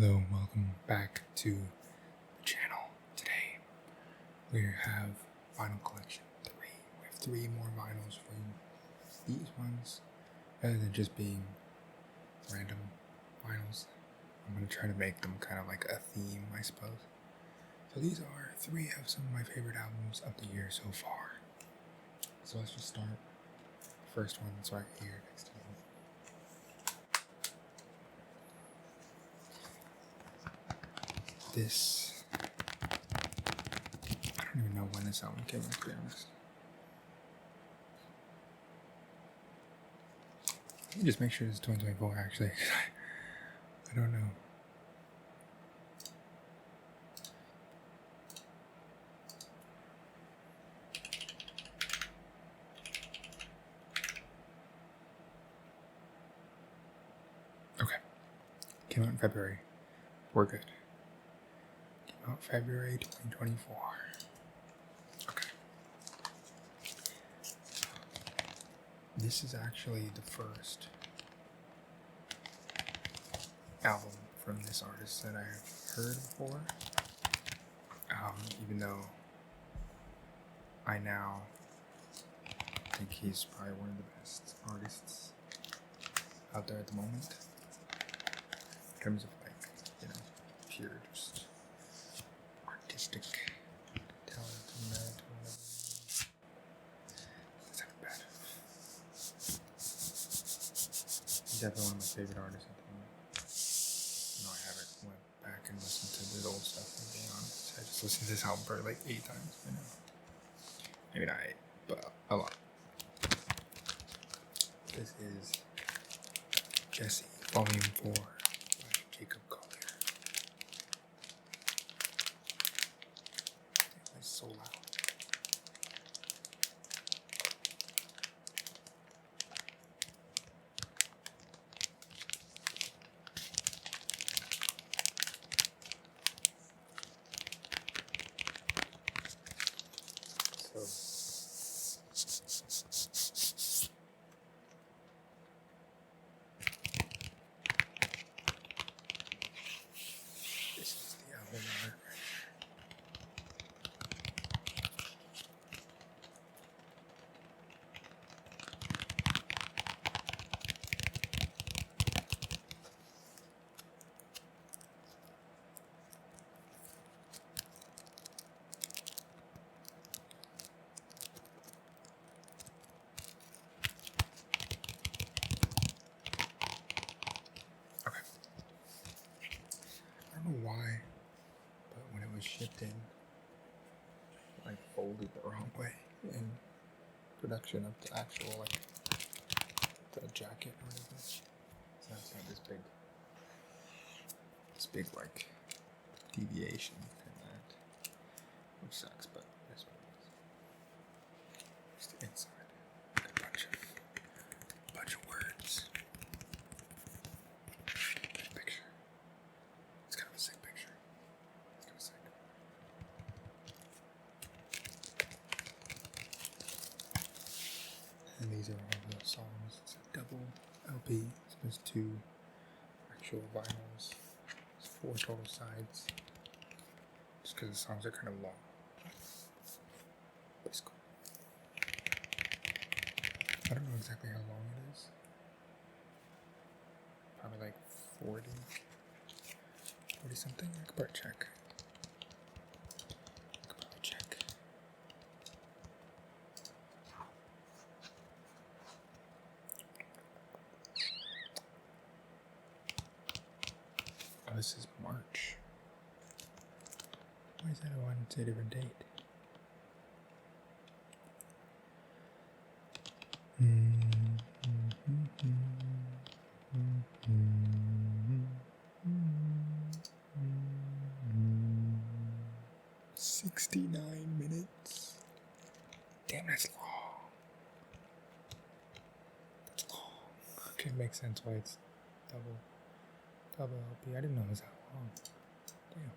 Hello, welcome back to the channel. Today we have vinyl collection 3. We have 3 more vinyls for you. These ones, rather than just being random vinyls, I'm going to try to make them kind of like a theme, I suppose. So these are 3 of some of my favorite albums of the year so far. So let's just start. First one, it's right here next to me. This, I don't even know when this album came out, to be honest. Let me just make sure it's 2024 actually, because I don't know. Okay, came out in February. We're good. Came out February 2024. Okay. This is actually the first album from this artist that I've heard before. Even though I now think he's probably one of the best artists out there at the moment. In terms of like, pure just artistic talent and merit or whatever. That's not bad. He's definitely one of my favorite artists at the moment. I haven't went back and listened to his old stuff, to be honest. I just listened to this album for like 8 times, Maybe not 8, but a lot. This is Jesse, Volume 4 by Jacob Collier. It's so loud. This is the album art. Okay. I don't know why, but when it was shipped in, I folded the wrong way in production of the actual, the jacket or whatever. So it's got this big, deviation in that, which sucks, but that's what it is. Just the inside, a bunch of words. There's a picture. It's kind of a sick picture. It's kind of sick. And these are all the songs. It's a double LP, so there's 2 actual vinyls. There's 4 total sides. Just because the songs are kind of long. But it's cool. I don't know exactly how long it is. Probably like 40 something. I could probably check. Oh, this is March. Why is that? I wanted to say a different date. "69 minutes. Damn, that's long. That's long. Okay, makes sense why it's double LP. I didn't know it was that long. Damn.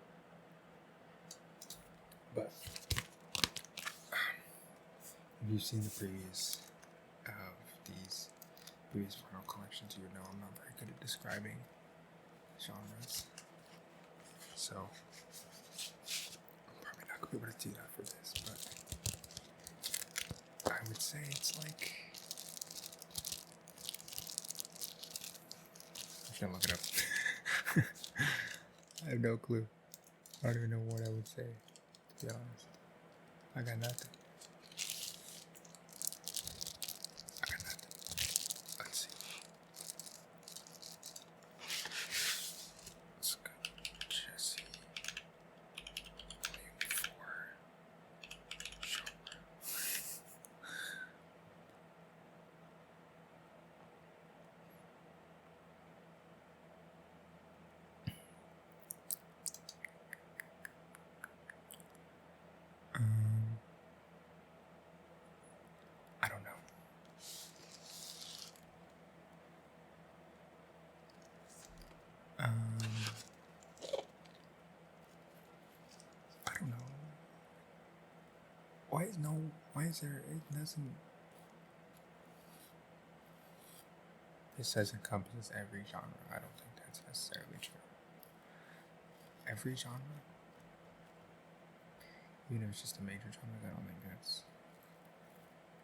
But if you've seen the previous vinyl collections, you would know I'm not very good at describing genres. So I'm probably not gonna be able to do that for this, but I would say it's like, I should look it up. I have no clue. I don't even know what I would say, to be honest. I got nothing. Let's see. Let's go. Jesse. Volume 4. Genre. I don't know. I don't know. Why is there, it doesn't, it says encompasses every genre. I don't think that's necessarily true. Every genre? Even if it's just a major genre, I don't think that's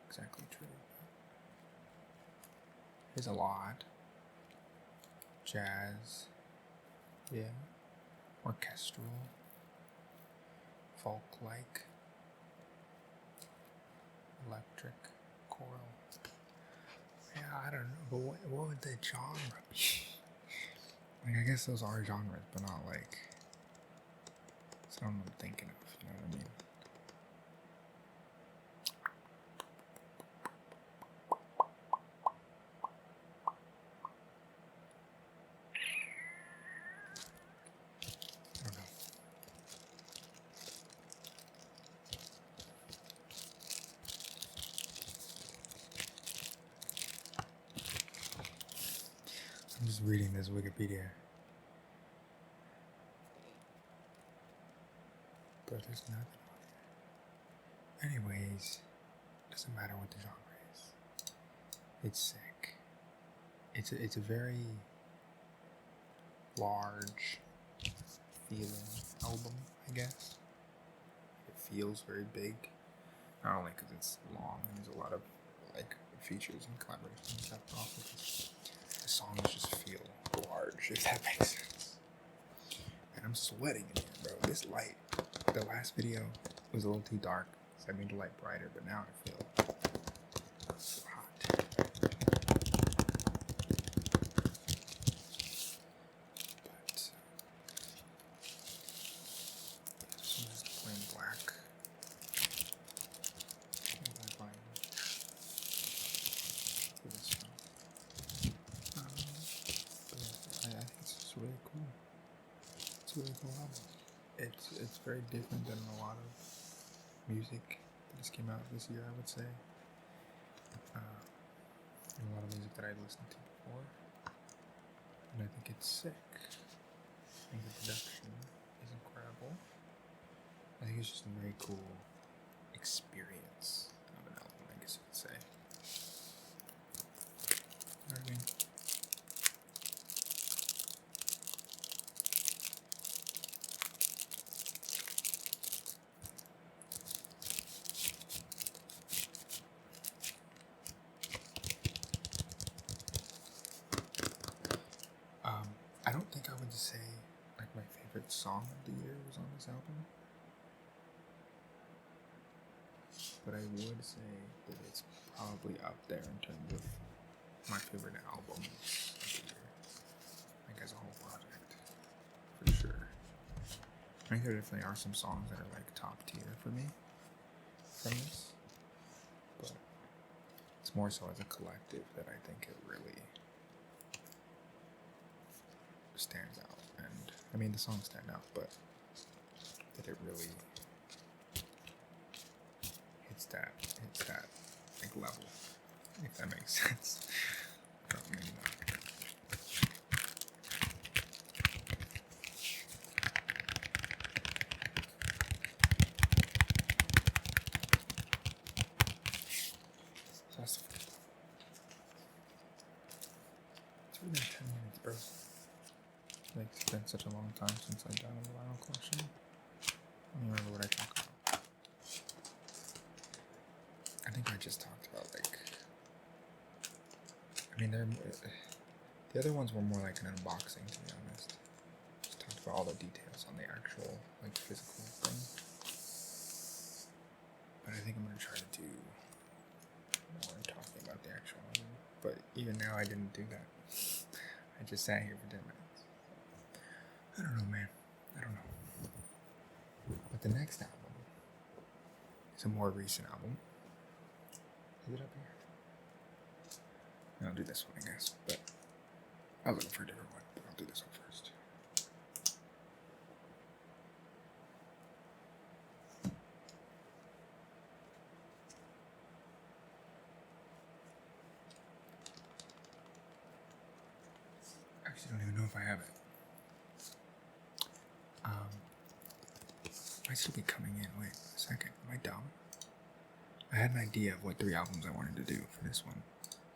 exactly true. There's a lot. Jazz. Yeah. Orchestral. Folk-like. Electric. Choral. Yeah, I don't know. But what would the genre be? Like, I guess those are genres, but not like... That's what I'm thinking of, you know what I mean? I don't know. I'm just reading this Wikipedia. But there's nothing on here. Anyways, doesn't matter what the genre is. It's sick. It's a very large feeling album, I guess. It feels very big. Not only because it's long and there's a lot of like features and collaborations and stuff, but also because the songs just feel large, if that makes sense. And I'm sweating in here, bro. This light, the last video was a little too dark, so I made the light brighter, but now I feel so hot. But this one is plain black. I think it's just really cool. It's a really cool album. It's very different than a lot of music that just came out this year, I would say. And a lot of music that I'd listened to before. And I think it's sick. I think the production is incredible. I think it's just a very cool experience of an album, I guess you could say. You know what I mean? I don't think I would say like my favorite song of the year was on this album, but I would say that it's probably up there in terms of my favorite albums of the year, like as a whole project, for sure. I think there definitely are some songs that are like top tier for me from this, but it's more so as a collective that I think it really stands out. And I mean, the songs stand out, but that it really hits that like level, if that makes sense. I don't mean that. So that's it's really been 10 minutes, bro. Like It's been such a long time since I've done a vinyl collection. I don't remember what I talked about. I think I just talked about, like, I mean, the other ones were more like an unboxing, to be honest. Just talked about all the details on the actual, like, physical thing. But I think I'm going to try to do more talking about the actual album. But even now, I didn't do that. I just sat here for 10 minutes. I don't know, man. I don't know. But the next album is a more recent album. Is it up here? I'll do this one, I guess. But I was looking for a different one. But I'll do this one first. I actually don't even know if I have it. Might still be coming in. Wait a second. Am I dumb? I had an idea of what 3 albums I wanted to do for this one,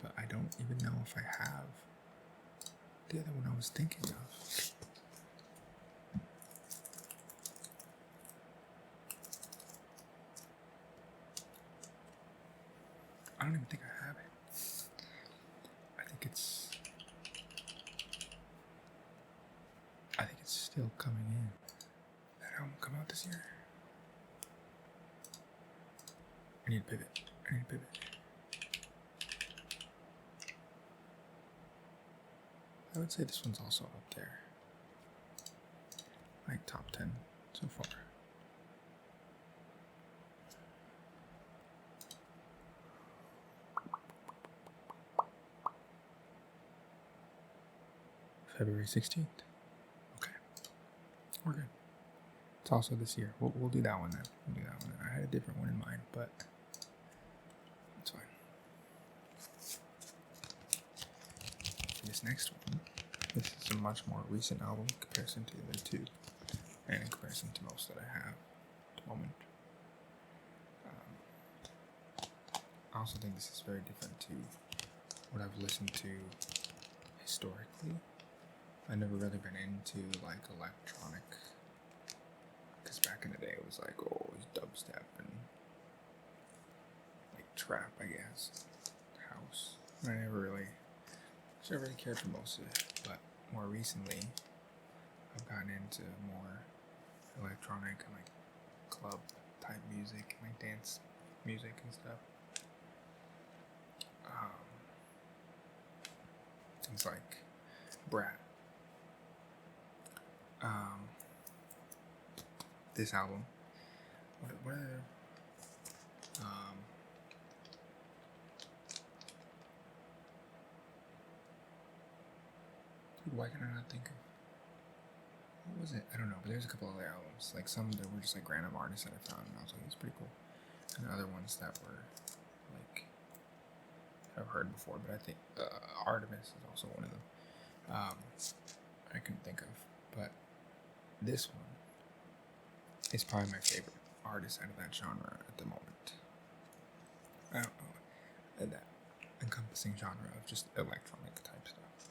but I don't even know if I have the other one I was thinking of. I don't even think I have it. I think it's still coming in. That album come out this year? I need to pivot. I would say this one's also up there. Like top 10 so far. February 16th. Okay. We're good. It's also this year. We'll do that one then. I had a different one in mind, but it's fine. This next one, this is a much more recent album in comparison to the other 2, and in comparison to most that I have at the moment. I also think this is very different to what I've listened to historically. I've never really been into like electronic, because back in the day it was like, oh, it was dubstep and like trap, I guess, house. And I never really cared for most of it, but more recently I've gotten into more electronic and like club type music, like dance music and stuff. Things like Brat. This album. What are dude, why can I not think of what was it? I don't know, but there's a couple other albums. Like some that were just like random artists that I found and I was like, it's pretty cool. And other ones that were like I've heard before, but I think Artemis is also one of them. I couldn't think of, but this one is probably my favorite artist out of that genre at the moment. I don't know, that encompassing genre of just electronic type stuff,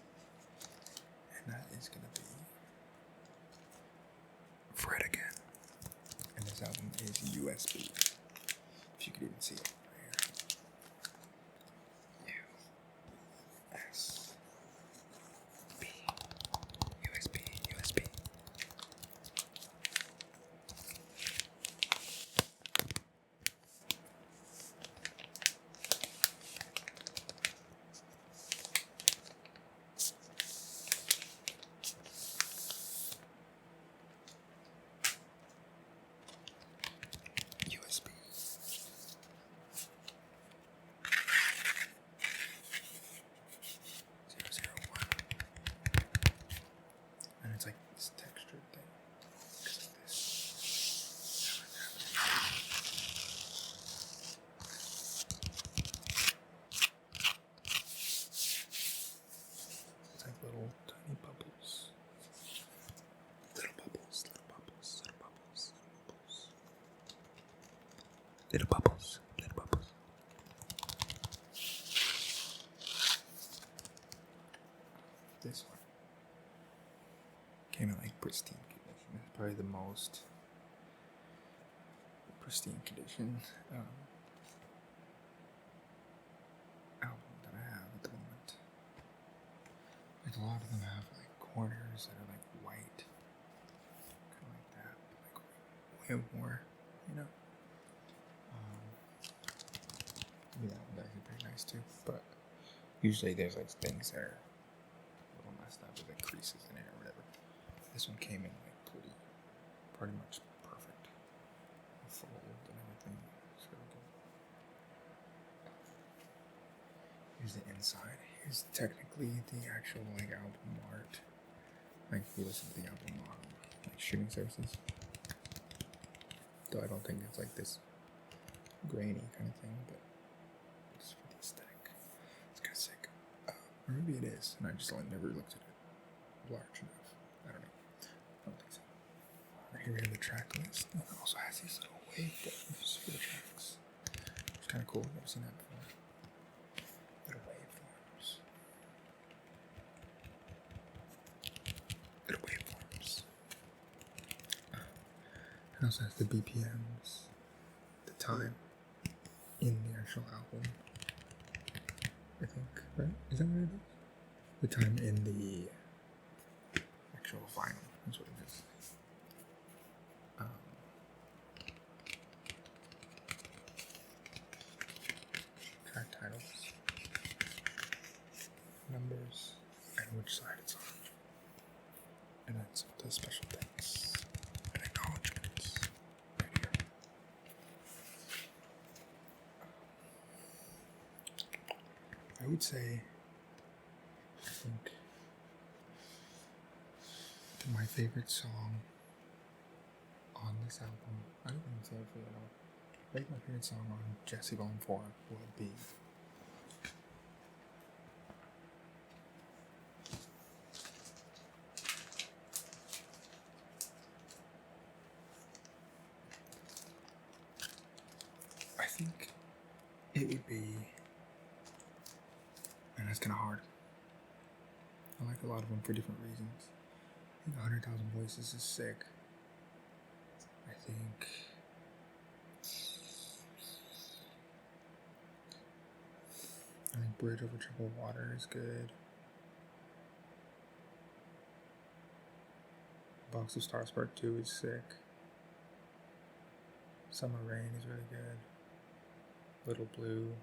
and that is gonna be Fred again. And this album is USB. If you could even see it. It's like this textured thing. Just like this. It's like little tiny bubbles. Little bubbles. This one Came in like pristine condition. It's probably the most pristine condition album that I have at the moment. Like a lot of them have like corners that are like white, kind of like that, like way more, you know. Maybe that one's actually pretty nice too, but usually there's like things that are a little messed up with like creases in it or whatever. This one came in like pretty much perfect, fold and everything. It's really good. Here's the inside. Here's technically the actual like album art. Like if you listen to the album on like streaming services. Though I don't think it's like this grainy kind of thing, but it's for the aesthetic. It's kind of sick. Or maybe it is, and I just like never looked at it large enough. I don't know. I don't think so. Here we have the track list. And it also has these little waveforms for the tracks. It's kind of cool. I've never seen that before. Little waveforms. Little waveforms. It also has the BPMs, the time in the actual album. I think, right? Is that what it is? The time in the actual vinyl. That's what it is. Track titles, numbers, and which side it's on. And then some of the special things and acknowledgements right here. I would say, I think my favorite song on this album, I don't even say it for that. I think my favorite song on Jesse Volume 4 would be I think it would be, and that's kind of hard. I like a lot of them for different reasons. I think 100,000 Voices is sick. I think Bridge Over Troubled Water is good. Box of Stars Part 2 is sick. Summer Rain is really good. Little Blue,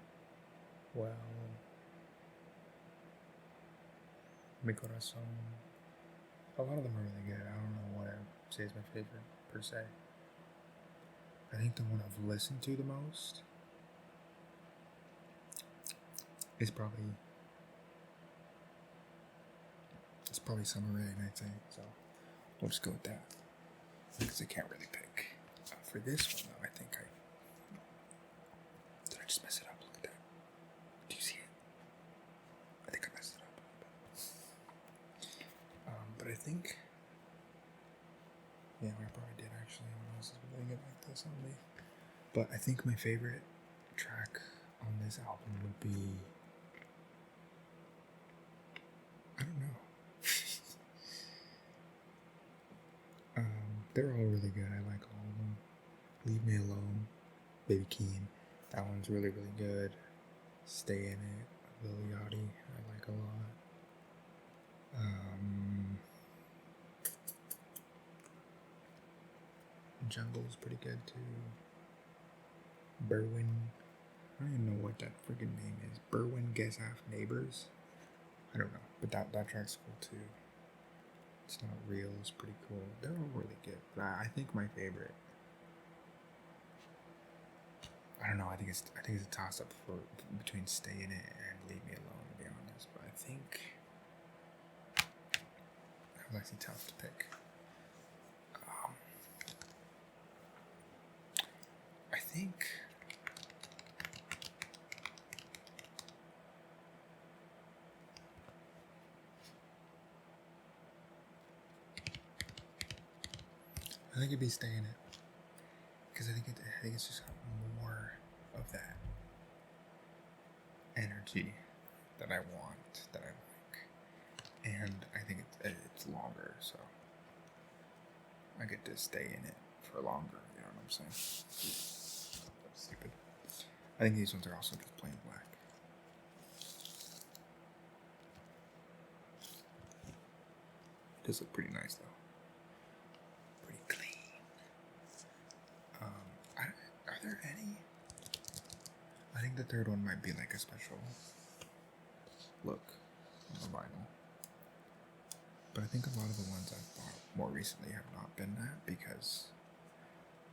Well, Mi Corazón. A lot of them are really good. I don't know what I would say is my favorite per se. I think the one I've listened to the most is probably Summer Rain, I'd say. So we'll just go with that because I can't really pick. For this one though, I think did I just mess it up? Look at that. Do you see it? I think I messed it up a little bit. But I think, yeah, I probably did actually when I was really good like this on me. But I think my favorite track on this album would be, I don't know. They're all really good. I like all of them. Leave Me Alone, Baby Keem. That one's really, really good. Stay In It, Lil Yachty, I like a lot. Jungle's pretty good too. Berwin, I don't even know what that freaking name is. Berwin Guess Half Neighbors. I don't know, but that track's cool too. It's Not Real is pretty cool. They're all really good, but I think my favorite, I don't know. I think it's a toss up between Stay In It and Leave Me Alone, to be honest. But I think that was actually tough to pick. I think it'd be Stay In It, because I think it's just got more of that energy that I want, that I like, and I think it's longer, so I get to stay in it for longer, you know what I'm saying? That's stupid. I think these ones are also just plain black. It does look pretty nice though. Pretty clean. Are there any? I think the third one might be like a special look on the vinyl. But I think a lot of the ones I've bought more recently have not been that because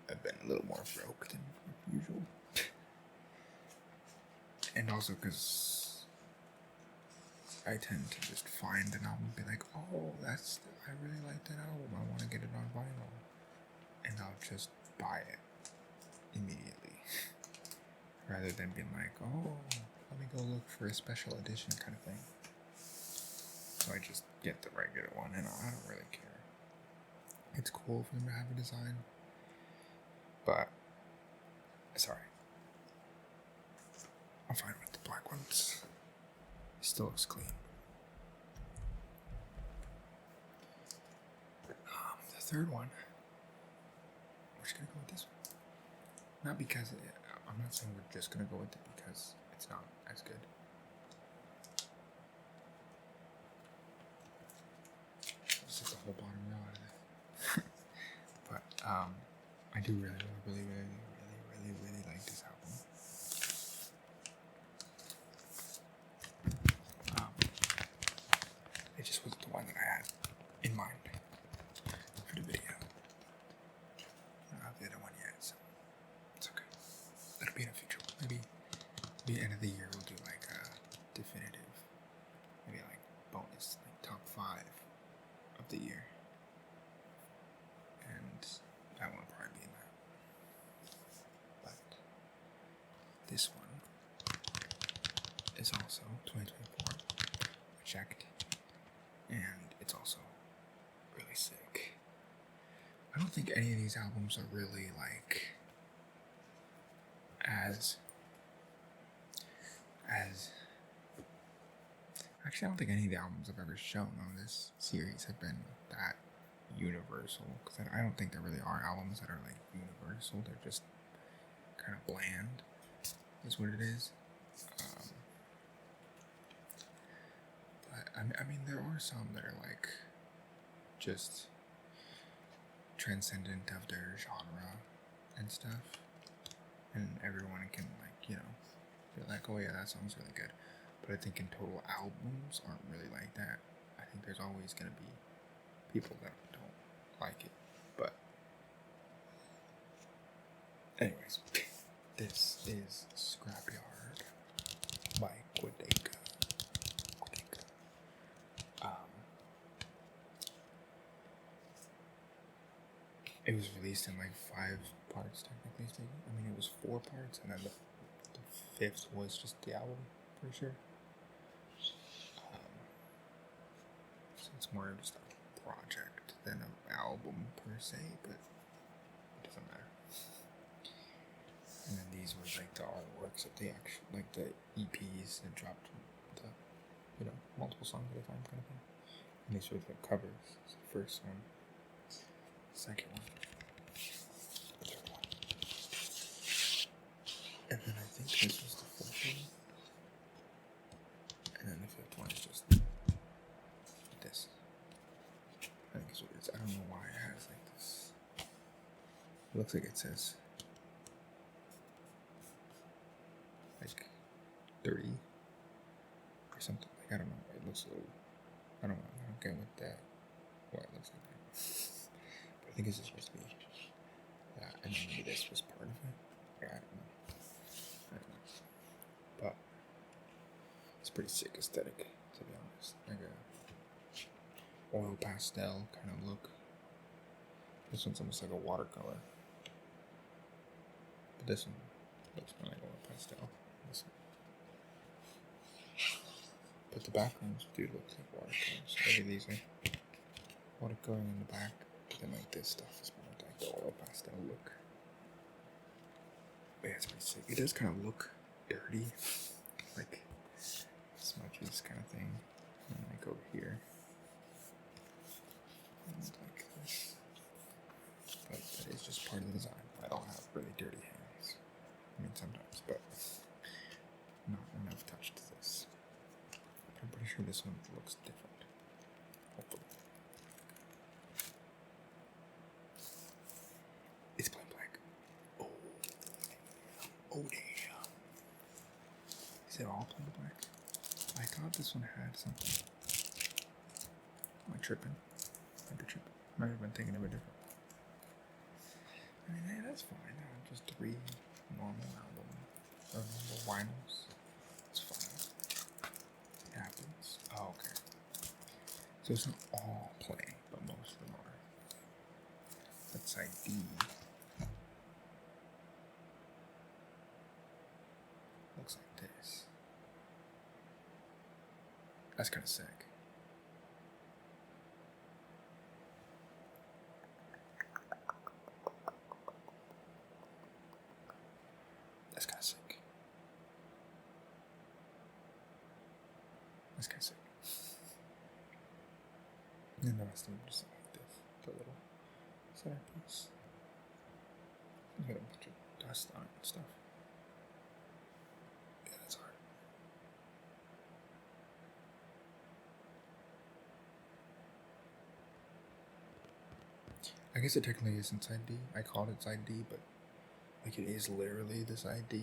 I've been a little more broke than usual. And also because I tend to just find an album and be like, oh, I really like that album, I want to get it on vinyl. And I'll just buy it immediately. Rather than being like, oh, let me go look for a special edition kind of thing. So I just get the regular one and I don't really care. It's cool for them to have a design. But, sorry. I'm fine with the black ones. It still looks clean. The third one, we're just gonna go with this one. Not because I'm not saying we're just gonna go with it because it's not as good. This is the whole bottom row out of it. But I do really like this album. It just wasn't the one that I had in mind for the video. I don't have the other one yet, so it's okay. That'll be in a future one. Maybe end of the year we'll do like a definitive, maybe like bonus, like top 5 of the year. And that one will probably be in that. But this one is also 2024. I checked. And it's also really sick. I don't think any of these albums are really like as actually I don't think any of the albums I've ever shown on this series have been that universal, because I don't think there really are albums that are like universal. They're just kind of bland is what it is. I mean, there are some that are like just transcendent of their genre and stuff, and everyone can like, you know, be like, oh yeah, that song's really good. But I think in total, albums aren't really like that. I think there's always gonna be people that don't like it. But anyways, this is Scrapyard by Quideka. It was released in like 5 parts, technically speaking. I mean, it was 4 parts, and then the 5th was just the album, for sure. So it's more just a project than an album per se, but it doesn't matter. And then these were like the artworks of the actual, like the EPs that dropped the, you know, multiple songs at a time kind of thing. And these were the covers. So the first one, second one, third one, and then I think this was the 4th one, and then the 5th one is just this. I think is what it is. I don't know why it has like this. It looks like it says like 30 or something. Like, I don't know. It looks a little. I don't know. I don't get what that. What it looks like. I think it's just supposed to be that, and then maybe this was part of it. Yeah, I don't know. But it's pretty sick aesthetic, to be honest. Like a oil pastel kind of look. This one's almost like a watercolor. But this one looks more like oil pastel. This one. But the backgrounds do look like watercolors. So maybe these are watercolor in the back. Then like this stuff is more like the oil pastel look. But yeah, it's pretty sick. It does kind of look dirty, like smudges kind of thing. And like over here, and like this. one looks different. Hopefully. It's plain black. Oh damn. Is it all plain black? I thought this one had something. Am I tripping? Might be tripping. Might have been thinking of it different. I mean, hey, that's fine. Just 3 normal albums. Or normal vinyls. It's fine. It happens. Oh, okay. So it's not all plain, but most of them are. That's side D. Looks like this. That's kind of sick. That's kind of sick. That's kind of sick. And the rest of them just like this. The little centerpiece. Got a bunch of dust on it and stuff. Yeah, that's hard. I guess it technically isn't side D. I called it side D, but like it is literally the side D,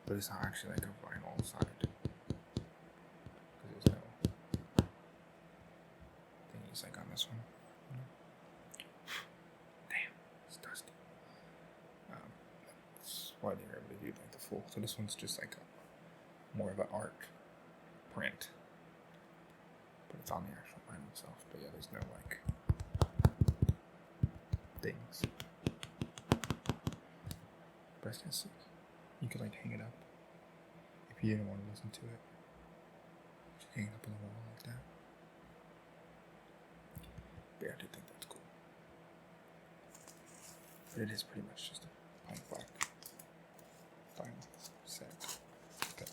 but it's not actually like a vinyl side. Because there's no thingies like on this one. Damn, it's dusty. That's why they never reviewed like the full. So this one's just like more of an art print, but it's on the actual vinyl itself. But yeah, there's no like things. But it's kind of sick. You could like hang it up if you didn't want to listen to it. Just hang it up on the wall like that. But yeah, I do think that's cool. But it is pretty much just a plain black vinyl set. Okay.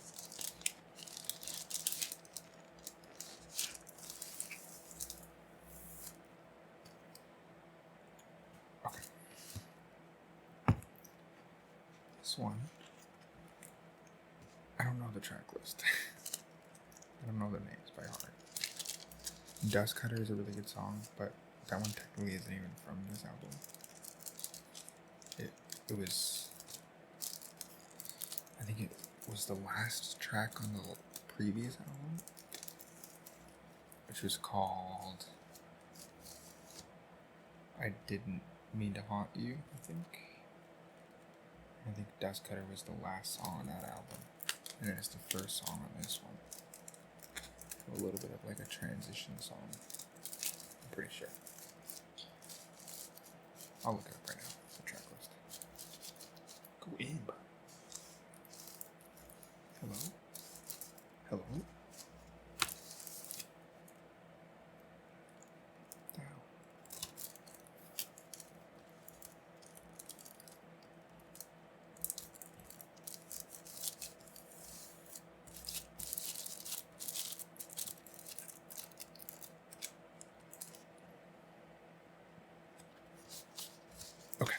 Okay. This one, I don't know the track list. I don't know the names by heart. Dust Cutter is a really good song, but that one technically isn't even from this album. It was, I think it was the last track on the previous album, which was called I Didn't Mean to Haunt You, I think. I think Dust Cutter was the last song on that album, and then it's the first song on this one. A little bit of like a transition song. I'm pretty sure. I'll look it up right now. The track list. Go in, bro. Hello? Hello? What the hell? Okay.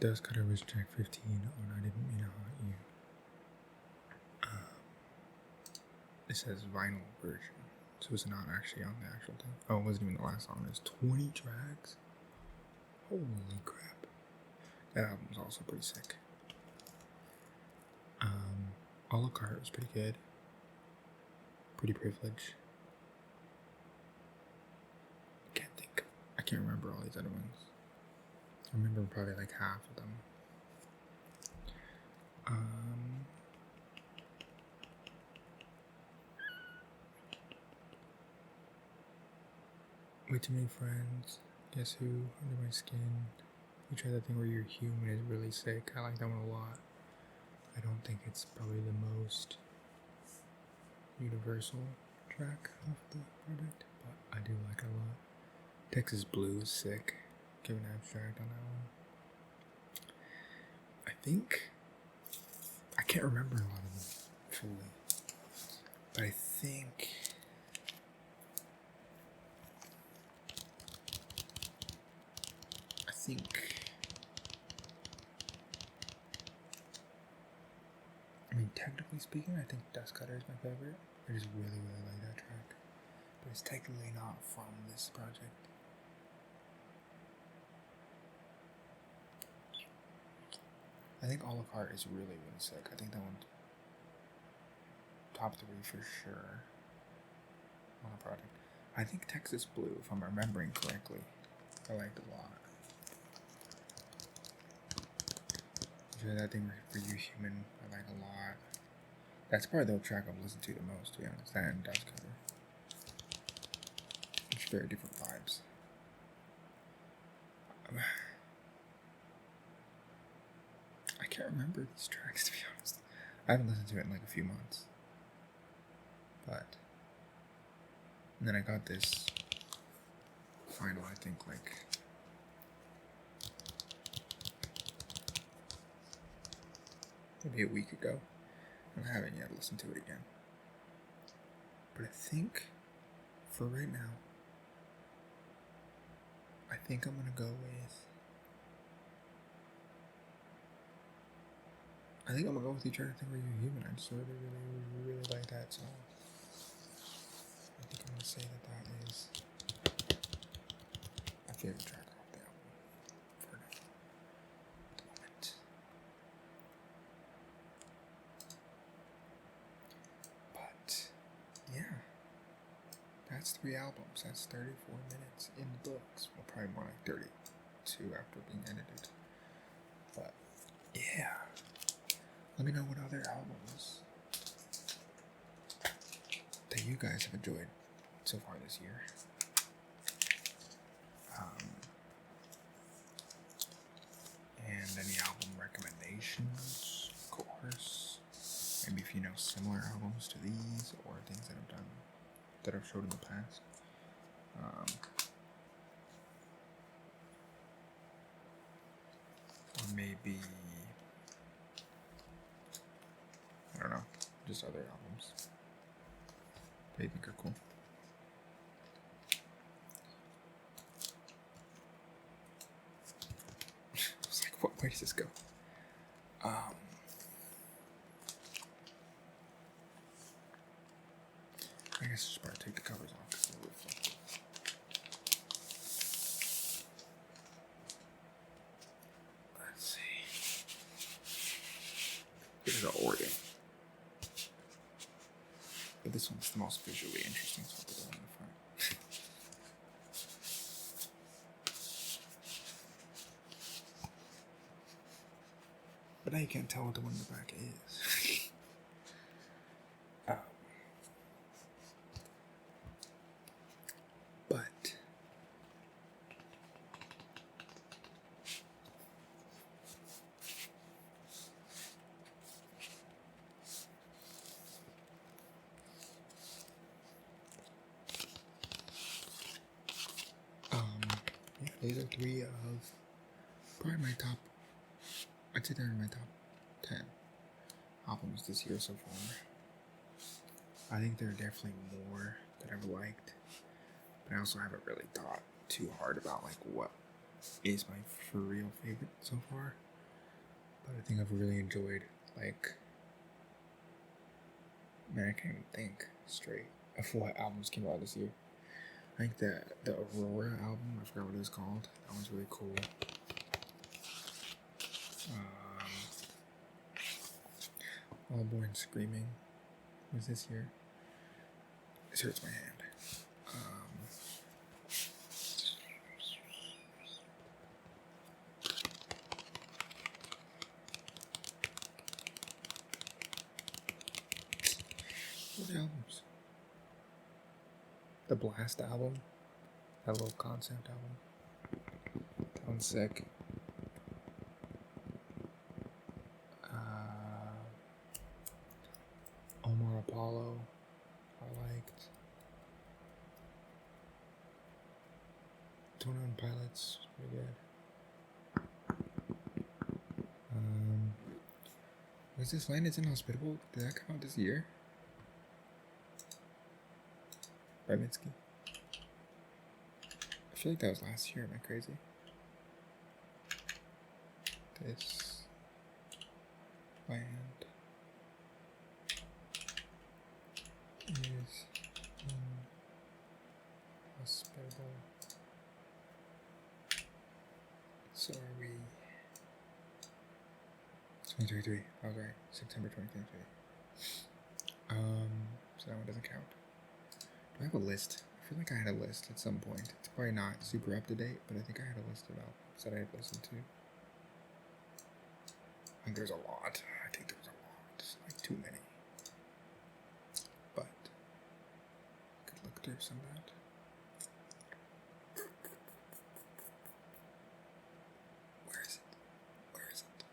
dust cutter was track 15. Oh, no, I didn't mean to haunt you. It says vinyl version, so it's not actually on the actual thing. Oh, it wasn't even the last song. There's 20 tracks. Holy crap! That album's also pretty sick. A la carte was pretty good. Pretty Privilege. I can't remember all these other ones. I remember probably like half of them. Way Too Many Friends. Guess Who? Under My Skin. You try that thing where you're human is really sick. I like that one a lot. I don't think it's probably the most universal track of the project, but I do like it a lot. Texas Blue is sick. Give an abstract on that one. I can't remember a lot of them fully, but I think technically speaking, I think Dust Cutter is my favorite. I just really, really like that track. But it's technically not from this project. I think A La Carte is really, really sick. I think that one's top 3 for sure on the project. I think Texas Blue, if I'm remembering correctly, I liked a lot. Sure, that thing for You Human, I like a lot. That's probably the track I've listened to the most, to be honest. That and Dust Cutter. It's very different vibes. I can't remember these tracks, to be honest. I haven't listened to it in like a few months. And then I got this final, I think, like maybe a week ago, and I haven't yet listened to it again. But I think for right now, I think I'm gonna go with. I think I'm gonna go with You Try to Think Where You're Human. I just really, really, really like that song. I think I'm gonna say that is my favorite track off the album for now, at the moment. But yeah, that's 3 albums. That's 34 minutes in the books. Well, probably more like 32 after being edited. But yeah, let me know what other albums that you guys have enjoyed so far this year. And any album recommendations, of course. Maybe if you know similar albums to these or things that I've done, that I've showed in the past. Or maybe, I don't know, just other albums that you think are cool. I was like, what way does this go? I guess I should probably take the covers off because they're reflective. Let's see. This is an organ. But this one's the most visually interesting, so I'll put that on the front. But now you can't tell what the one in the back is. But yeah, these are 3 of probably my top. I'd say they're in my top 10 albums this year so far. I think there are definitely more that I've liked, but I also haven't really thought too hard about like what is my for real favorite so far. but I think I've really enjoyed, like, man, I can't even think straight of what albums came out this year. I think the Aurora album, I forgot what it was called. That one's really cool. All Born Screaming was this year. This hurts my hand. What albums? The Blast album. That little concept album. That one's sick. Omar Apollo, I liked. 21 Pilots, pretty good. Was this Land Is Inhospitable? Did that come out this year? By Mitski. I feel like that was last year, am I crazy? This Land is inhospitable. So are we 2023, I was right, September 2023. So that one doesn't count. Do I have a list? I feel like I had a list at some point. It's probably not super up to date, but I think I had a list of albums that I had listened to. I think there's a lot. I think there's a lot. Like too many. But I could look through some of that. Where is it? Where is it?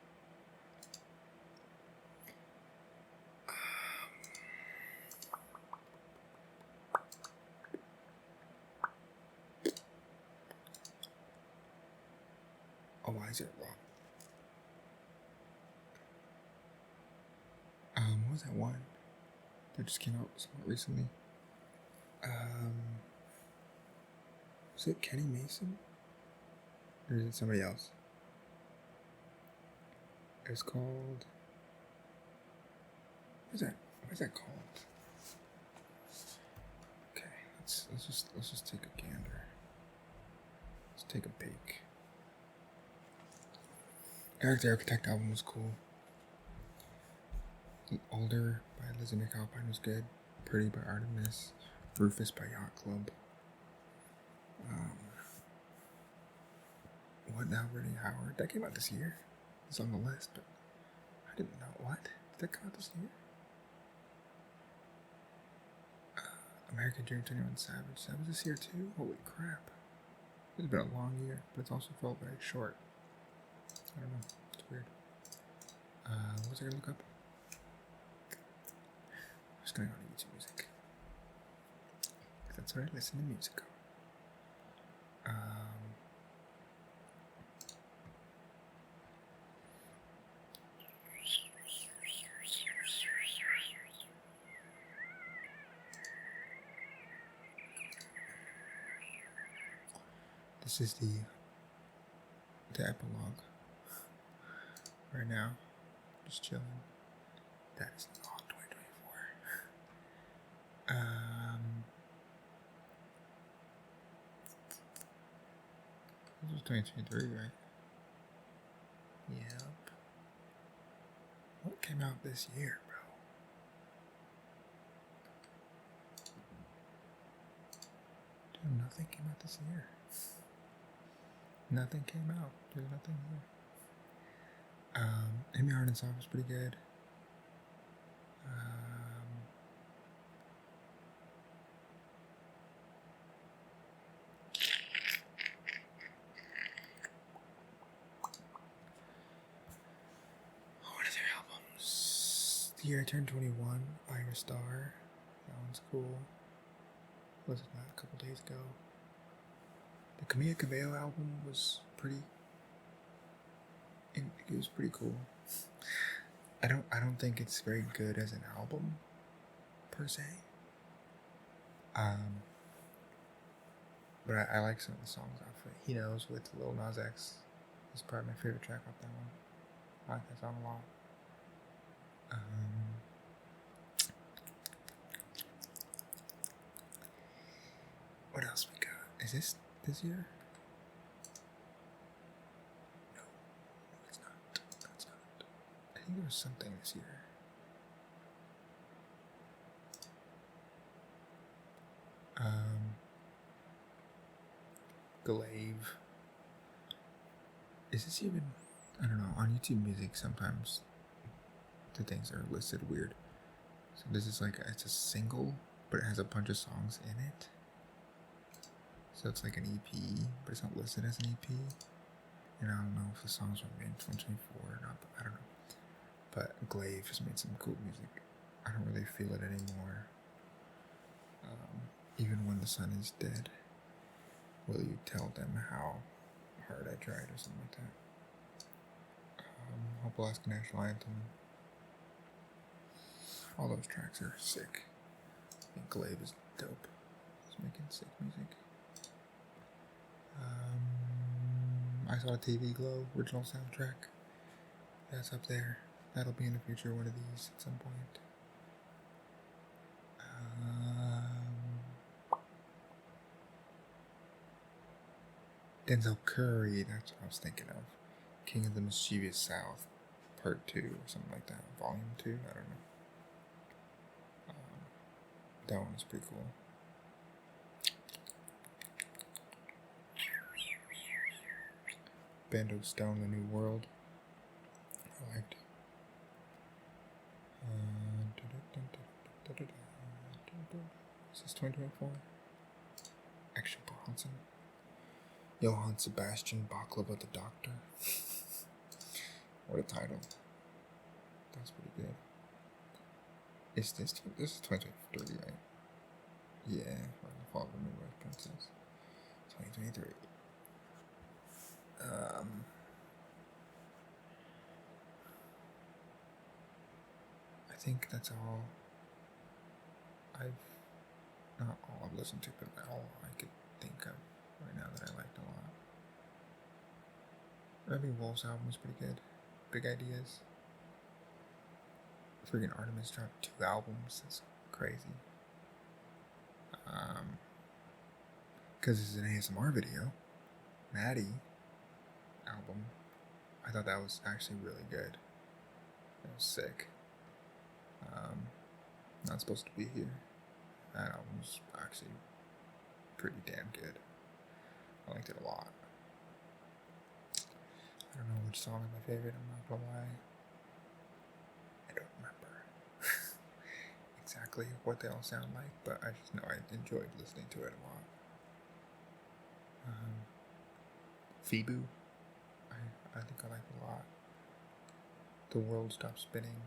Oh, why is it wrong? What was that one that just came out somewhat recently? Was it Kenny Mason? Or is it somebody else? It's called... What is that called? Okay, let's just take a gander. Let's take a peek. Eric the Architect album was cool. Older by Lizzie McAlpine was good. Pretty by Artemis. Rufus by Yacht Club. What Now, Brittany Howard? That came out this year. It's on the list, but I didn't know. What? Did that come out this year? American Dream, 21 Savage. That was this year too? Holy crap. It's been a long year, but it's also felt very short. I don't know. It's weird. What was I gonna look up? I'm just gonna go to YouTube Music. That's where I listen to music. This is the epilogue. Right now, just chilling. That is not 2024. This was 2023, right? Yep. What came out this year, bro? Dude, nothing came out this year. Nothing came out. There's nothing here. Amy Arden's song was pretty good. What other albums? The Year I Turned 21, Iris Star. That one's cool. Listened to that a couple days ago. The Camilla Cabello album was pretty. It was pretty cool. I don't think it's very good as an album per se. But I like some of the songs off it. He Knows with Lil Nas X is probably my favorite track off that one. I like that song a lot. What else we got? Is this year? No, it's not. It's not. I think there was something this year. Glaive. Is this even? I don't know. On YouTube Music, sometimes the things are listed weird. So this is like it's a single, but it has a bunch of songs in it. So it's like an EP, but it's not listed as an EP. And I don't know if the songs were made in 2024 or not, but I don't know. But Glaive has made some cool music. I don't really feel it anymore. Even when the sun is dead, will you tell them how hard I tried or something like that? Hope Alaska National Anthem. All those tracks are sick. I think Glaive is dope. He's making sick music. I Saw a TV Glow original soundtrack. That's up there. That'll be in the future, one of these at some point. Denzel Curry, that's what I was thinking of. King of the Mischievous South, Part 2, or something like that. Volume 2, I don't know. That one was pretty cool. Band of Stone, The New World. I liked it. Is this 2024? Action Bronson. Johann Sebastian Baklava the Doctor. What a title. That's pretty good. Is this is 2023, right? Yeah, right, the Fall of the New World Princess. 2023. I think that's all not all I've listened to, but all I could think of right now that I liked a lot. Rebby Wolf's album was pretty good. Big Ideas. Freaking Artemis dropped 2 albums. That's crazy. Because this is an ASMR video. Maddie album. I thought that was actually really good. It was sick. Not supposed to be here. That album was actually pretty damn good. I liked it a lot. I don't know which song is my favorite, I'm not gonna lie. I don't remember exactly what they all sound like, but I just know I enjoyed listening to it a lot. Febu, I think I like it a lot. The World Stops Spinning.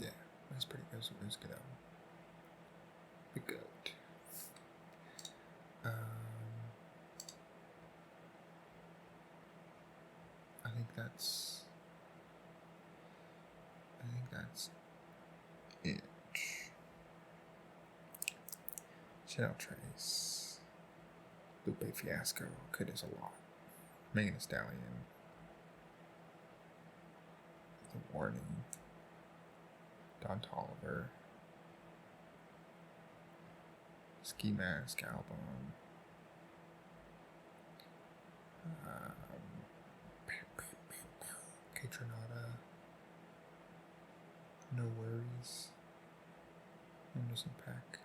Yeah, that's pretty good. It was a good album. The Goat. I think that's it. Chanel Trace. Lupe Fiasco. Kid is a lot. Megan Thee Stallion. The Warning. Don Toliver. Ski Mask album. Catronata. No Worries. Anderson Paak.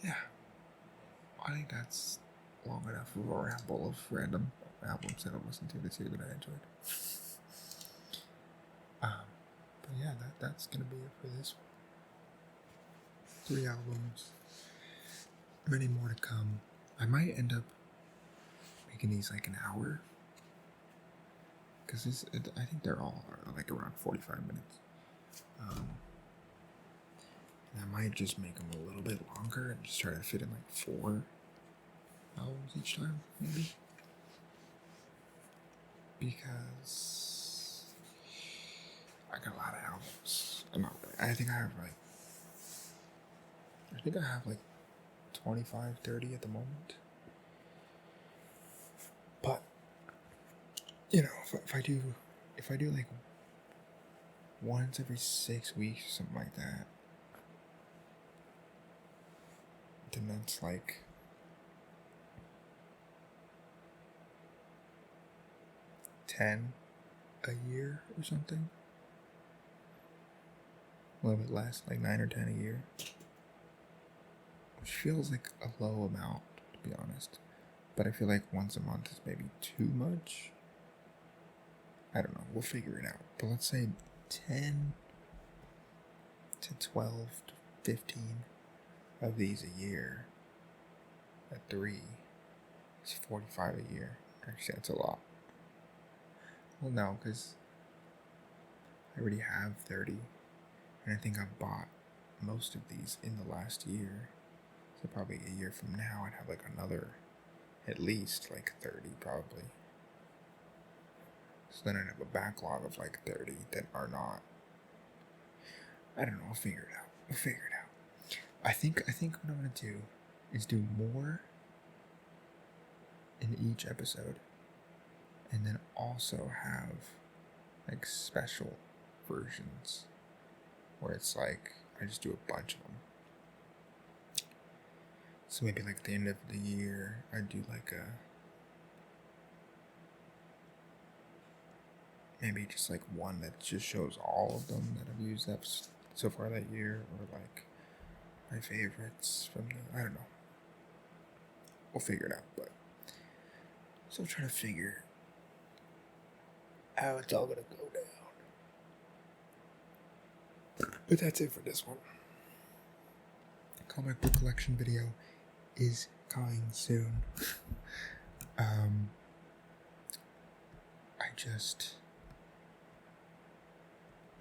Yeah. I think that's long enough of a ramble of random albums that I've listened to this year that I enjoyed. But yeah, that's gonna be it for this one. 3 albums. Many more to come. I might end up making these like an hour. Because I think they're all like around 45 minutes. And I might just make them a little bit longer and just try to fit in like 4 albums each time, maybe. Because I got a lot of albums. I think I have like 25, 30 at the moment. But, you know, if I do like once every 6 weeks or something like that, then that's like 10 a year or something. A little bit less, like 9 or 10 a year. Which feels like a low amount, to be honest. But I feel like once a month is maybe too much. I don't know, we'll figure it out. But let's say 10 to 12 to 15 of these a year at 3 is 45 a year. Actually, that's a lot. Well, no, because I already have 30, and I think I've bought most of these in the last year. So probably a year from now, I'd have like another, at least like 30 probably. So then I'd have a backlog of like 30 that are not. I don't know, I'll figure it out. I think what I'm going to do is do more in each episode, and then also have like special versions where it's like I just do a bunch of them. So maybe like at the end of the year I do like maybe just like one that just shows all of them that I've used up so far that year, or like my favorites from the, I don't know. We'll figure it out, but still trying to figure how it's all gonna go down. But that's it for this one. Comic book collection video is coming soon. I just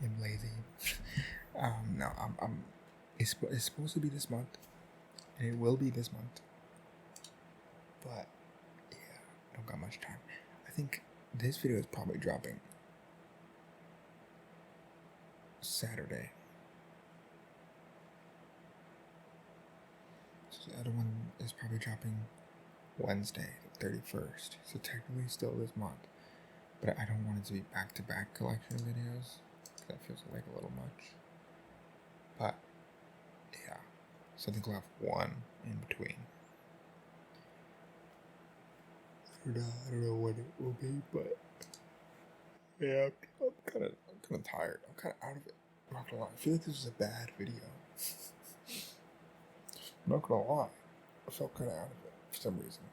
am lazy. No, it's supposed to be this month, and it will be this month. But yeah, I don't got much time. I think this video is probably dropping Saturday. So the other one is probably dropping Wednesday, the 31st. So technically still this month. But I don't want it to be back-to-back collection videos. That feels like a little much. But yeah, so I think we'll have one in between. I don't know what it will be, but yeah, I'm kind of tired. I'm kind of out of it. I'm not gonna lie. I feel like this was a bad video. I'm not gonna lie. I felt kind of out of it for some reason.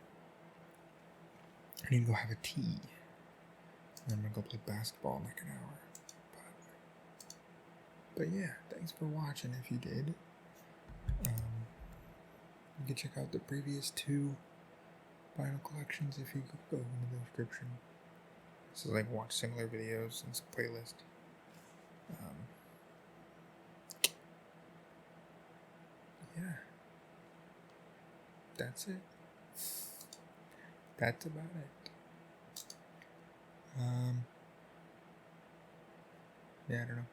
I need to go have a tea. And I'm gonna go play basketball in like an hour. But yeah, thanks for watching if you did. You can check out the previous 2 vinyl collections if you go in the description. This is like watch similar videos and some playlist. Yeah. That's it. That's about it. Yeah, I don't know.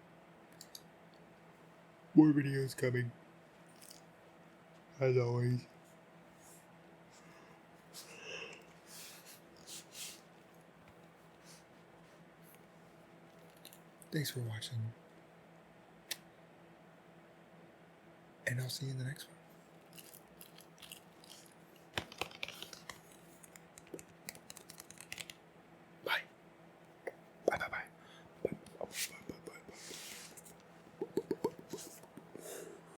More videos coming. As always. Thanks for watching. And I'll see you in the next one.